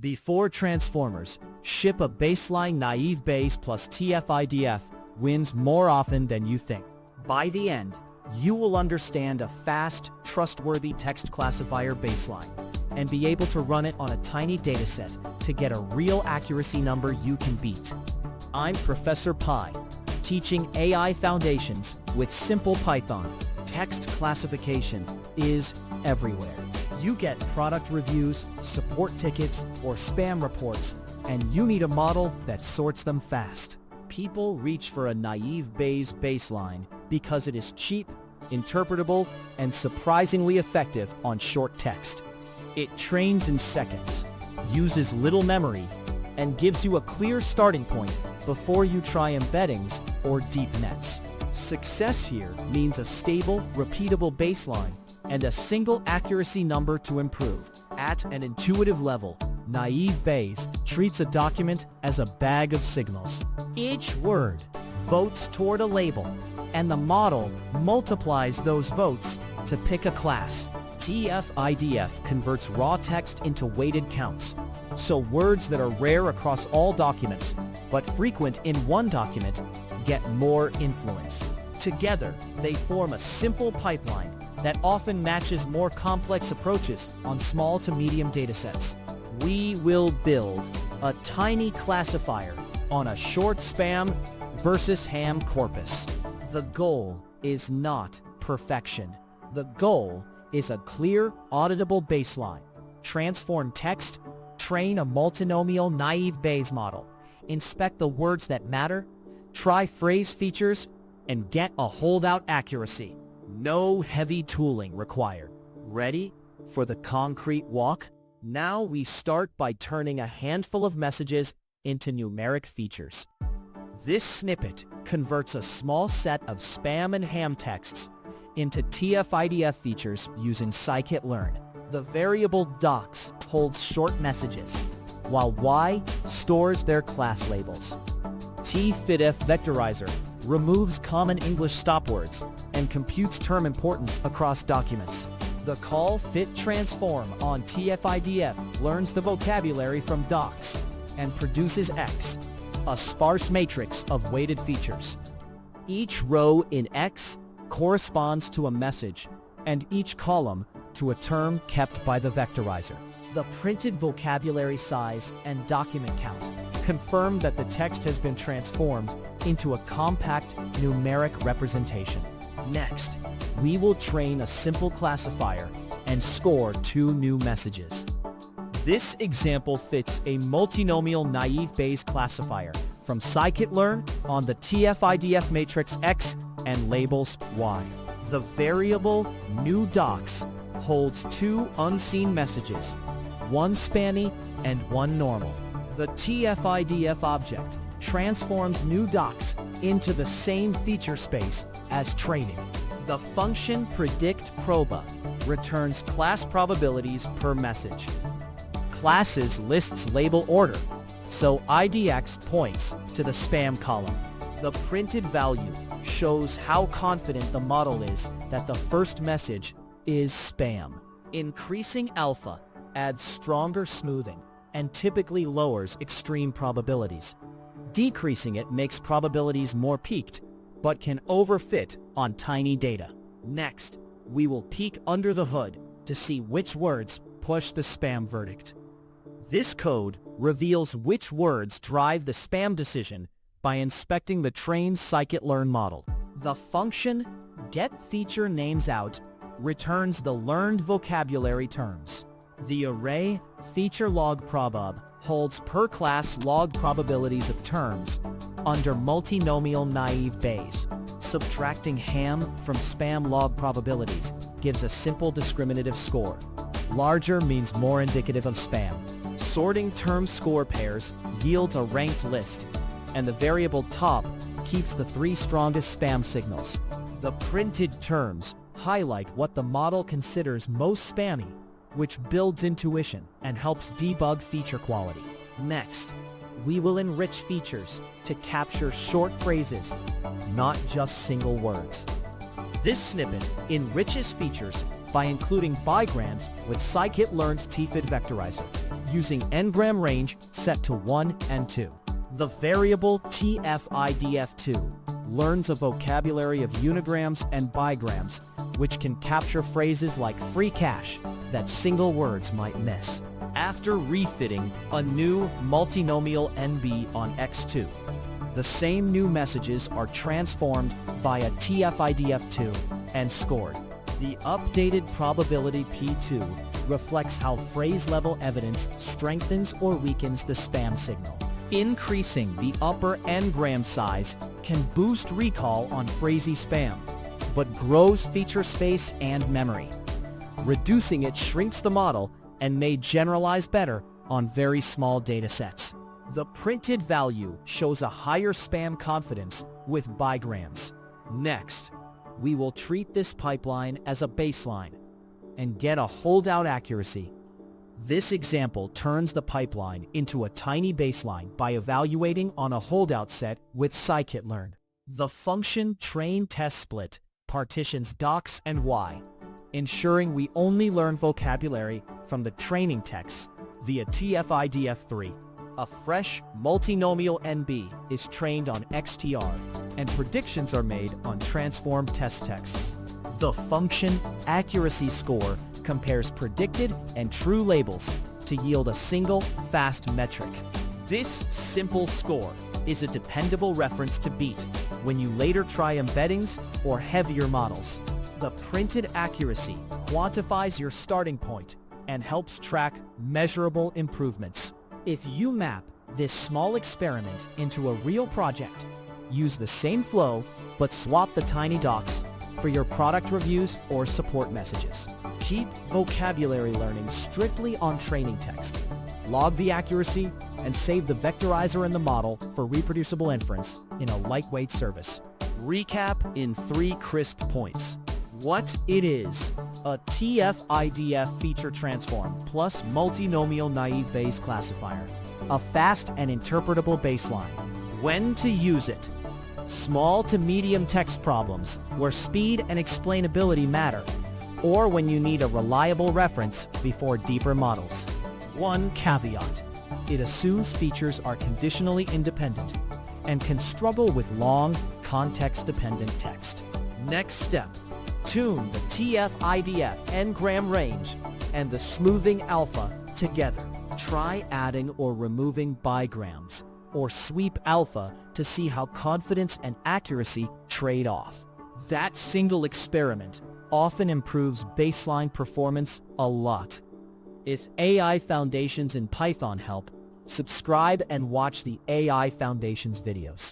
Before transformers, ship a baseline naive Bayes plus TfIDF wins more often than you think. By the end, you will understand a fast, trustworthy text classifier baseline and be able to run it on a tiny dataset to get a real accuracy number you can beat. I'm Professor Pi, teaching AI foundations with simple Python. Text classification is everywhere. You get product reviews, support tickets, or spam reports, and you need a model that sorts them fast. People reach for a naive Bayes baseline because it is cheap, interpretable, and surprisingly effective on short text. It trains in seconds, uses little memory, and gives you a clear starting point before you try embeddings or deep nets. Success here means a stable, repeatable baseline and a single accuracy number to improve. At an intuitive level, naive Bayes treats a document as a bag of signals. Each word votes toward a label, and the model multiplies those votes to pick a class. TfIDF converts raw text into weighted counts, so words that are rare across all documents, but frequent in one document, get more influence. Together, they form a simple pipeline that often matches more complex approaches on small to medium datasets. We will build a tiny classifier on a short spam versus ham corpus. The goal is not perfection. The goal is a clear, auditable baseline. Transform text, train a multinomial naive Bayes model, inspect the words that matter, try phrase features, and get a holdout accuracy. No heavy tooling required. Ready for the concrete walk? Now we start by turning a handful of messages into numeric features. This snippet converts a small set of spam and ham texts into TFIDF features using scikit-learn. The variable docs holds short messages, while Y stores their class labels. TfidfVectorizer removes common English stopwords and computes term importance across documents. The call fit transform on TFIDF learns the vocabulary from docs and produces X, a sparse matrix of weighted features. Each row in X corresponds to a message, and each column to a term kept by the vectorizer. The printed vocabulary size and document count confirm that the text has been transformed into a compact numeric representation. Next, we will train a simple classifier and score 2 new messages. This example fits a multinomial naive Bayes classifier from scikit-learn on the TFIDF matrix X and labels Y. The variable new docs holds 2 unseen messages, one spanny and one normal. The TFIDF object transforms new docs into the same feature space as training. The function predictProba returns class probabilities per message. Classes lists label order, so IDX points to the spam column. The printed value shows how confident the model is that the first message is spam. Increasing alpha adds stronger smoothing and typically lowers extreme probabilities. Decreasing it makes probabilities more peaked, but can overfit on tiny data. Next, we will peek under the hood to see which words push the spam verdict. This code reveals which words drive the spam decision by inspecting the trained scikit-learn model. The function getFeatureNamesOut returns the learned vocabulary terms. The array featureLogProbob holds per class log probabilities of terms under multinomial naive Bayes. Subtracting ham from spam log probabilities gives a simple discriminative score. Larger means more indicative of spam. Sorting term score pairs yields a ranked list, and the variable top keeps the 3 strongest spam signals. The printed terms highlight what the model considers most spammy, which builds intuition and helps debug feature quality. Next, we will enrich features to capture short phrases, not just single words. This snippet enriches features by including bigrams with scikit-learn's TfidfVectorizer. using n-gram range set to 1 and 2. The variable TfIDF2 learns a vocabulary of unigrams and bigrams, which can capture phrases like free cash that single words might miss. After refitting a new MultinomialNB on X2, the same new messages are transformed via TfIDF2 and scored. The updated probability P2 reflects how phrase-level evidence strengthens or weakens the spam signal. Increasing the upper n-gram size can boost recall on phrasey spam, but grows feature space and memory. Reducing it shrinks the model and may generalize better on very small datasets. The printed value shows a higher spam confidence with bigrams. Next, we will treat this pipeline as a baseline and get a holdout accuracy. This example turns the pipeline into a tiny baseline by evaluating on a holdout set with scikit-learn. The function train-test-split partitions docs and y, ensuring we only learn vocabulary from the training texts via TFIDF3. A fresh MultinomialNB is trained on XTR, and predictions are made on transformed test texts. The function accuracy score compares predicted and true labels to yield a single, fast metric. This simple score is a dependable reference to beat when you later try embeddings or heavier models. The printed accuracy quantifies your starting point and helps track measurable improvements. If you map this small experiment into a real project, use the same flow but swap the tiny docs for your product reviews or support messages. Keep vocabulary learning strictly on training text. Log the accuracy and save the vectorizer and the model for reproducible inference in a lightweight service. Recap in 3 crisp points. What it is: a TfIDF feature transform plus multinomial naive Bayes classifier. A fast and interpretable baseline. When to use it: small to medium text problems where speed and explainability matter, or when you need a reliable reference before deeper models. One caveat: it assumes features are conditionally independent and can struggle with long, context-dependent text. Next step: tune the TfIDF n-gram range and the smoothing alpha together. Try adding or removing bigrams or sweep alpha to see how confidence and accuracy trade off. That single experiment often improves baseline performance a lot. If AI Foundations in Python help, subscribe and watch the AI Foundations videos.